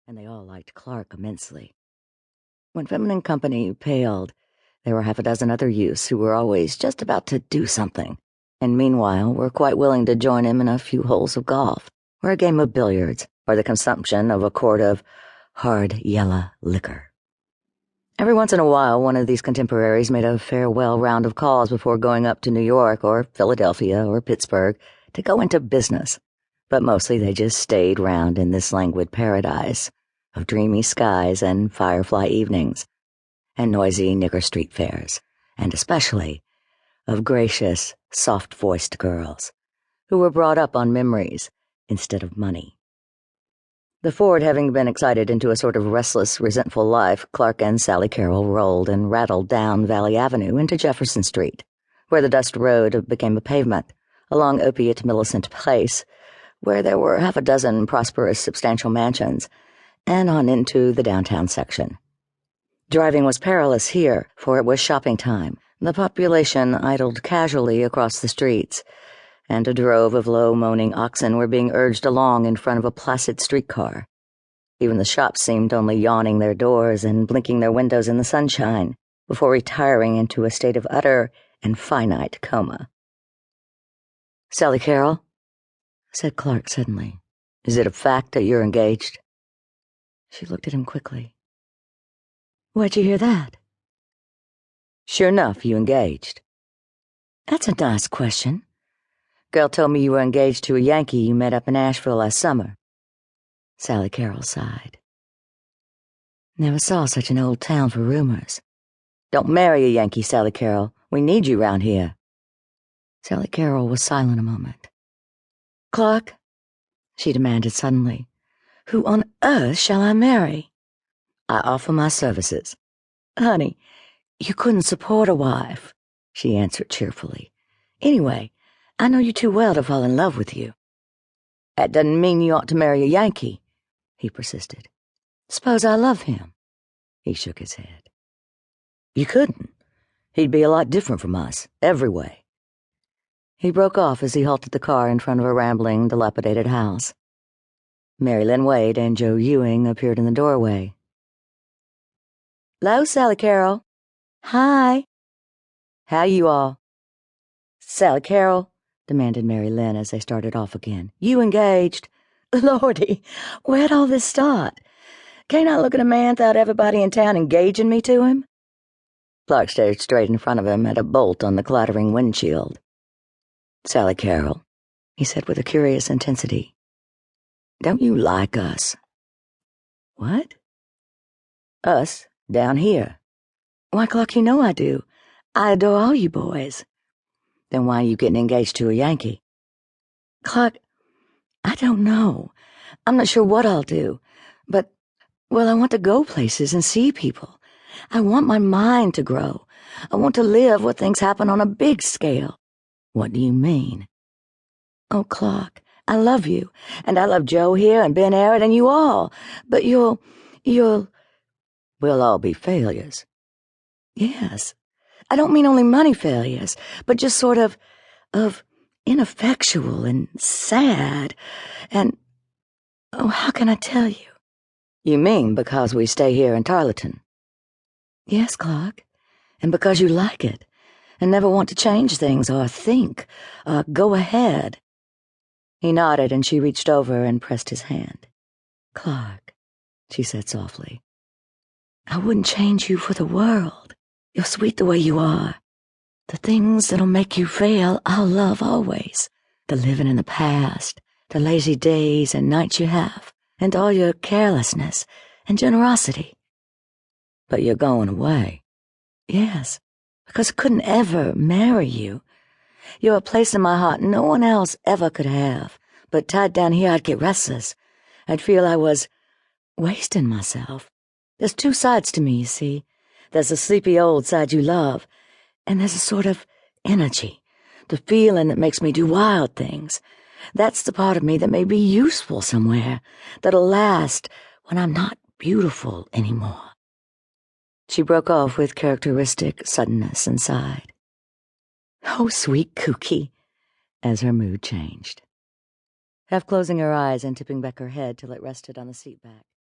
and they all liked Clark immensely. When feminine company paled, there were half a dozen other youths who were always just about to do something, and meanwhile were quite willing to join him in a few holes of golf, or a game of billiards, or the consumption of a quart of hard yellow liquor. Every once in a while, one of these contemporaries made a farewell round of calls before going up to New York or Philadelphia or Pittsburgh to go into business, but mostly they just stayed round in this languid paradise of dreamy skies and firefly evenings, and noisy nigger street fairs, and especially of gracious, soft-voiced girls who were brought up on memories instead of money. The Ford having been excited into a sort of restless, resentful life, Clark and Sally Carrol rolled and rattled down Valley Avenue into Jefferson Street, where the dust road became a pavement, along Opiate Millicent Place, where there were half a dozen prosperous, substantial mansions, and on into the downtown section. Driving was perilous here, for it was shopping time. The population idled casually across the streets, and a drove of low-moaning oxen were being urged along in front of a placid streetcar. Even the shops seemed only yawning their doors and blinking their windows in the sunshine, before retiring into a state of utter and finite coma. "Sally Carrol," said Clark suddenly, "is it a fact that you're engaged?" She looked at him quickly. "Where'd you hear that?" "Sure enough, you engaged." "That's a nice question. Girl told me you were engaged to a Yankee you met up in Asheville last summer." Sally Carrol sighed. "Never saw such an old town for rumors." "Don't marry a Yankee, Sally Carrol. We need you round here." Sally Carrol was silent a moment. "Clark," she demanded suddenly, "who on earth shall I marry?" "I offer my services." "Honey, you couldn't support a wife," she answered cheerfully. "Anyway, I know you too well to fall in love with you." "That doesn't mean you ought to marry a Yankee," he persisted. "Suppose I love him?" He shook his head. "You couldn't. He'd be a lot different from us, every way." He broke off as he halted the car in front of a rambling, dilapidated house. Mary Lynn Wade and Joe Ewing appeared in the doorway. "'Lo, Sally Carrol." "Hi." "How you all?" "Sally Carrol," demanded Mary Lynn as they started off again, "you engaged?" "Lordy, where'd all this start? Can't I look at a man without everybody in town engaging me to him?" Clark stared straight in front of him at a bolt on the clattering windshield. "Sally Carrol," he said with a curious intensity, "don't you like us?" "What?" "Us, down here." "Why, Clark, you know I do. I adore all you boys." "Then why are you getting engaged to a Yankee?" "Clark, I don't know. I'm not sure what I'll do, but, well, I want to go places and see people. I want my mind to grow. I want to live where things happen on a big scale." "What do you mean?" "Oh, Clark, I love you, and I love Joe here and Ben Arrett and you all, but you'll... "We'll all be failures." "Yes. I don't mean only money failures, but just sort of ineffectual and sad, and, oh, how can I tell you?" "You mean because we stay here in Tarleton?" "Yes, Clark, and because you like it, and never want to change things or think, or go ahead." He nodded, and she reached over and pressed his hand. "Clark," she said softly, "I wouldn't change you for the world. You're sweet the way you are. The things that'll make you fail, I'll love always. The living in the past, the lazy days and nights you have, and all your carelessness and generosity." "But you're going away." "Yes, because I couldn't ever marry you. You're a place in my heart no one else ever could have, but tied down here I'd get restless. I'd feel I was wasting myself. There's two sides to me, you see. There's the sleepy old side you love, and there's a sort of energy, the feeling that makes me do wild things. That's the part of me that may be useful somewhere, that'll last when I'm not beautiful anymore." She broke off with characteristic suddenness and sighed. "Oh, sweet Kooky," as her mood changed. Half closing her eyes and tipping back her head till it rested on the seat back,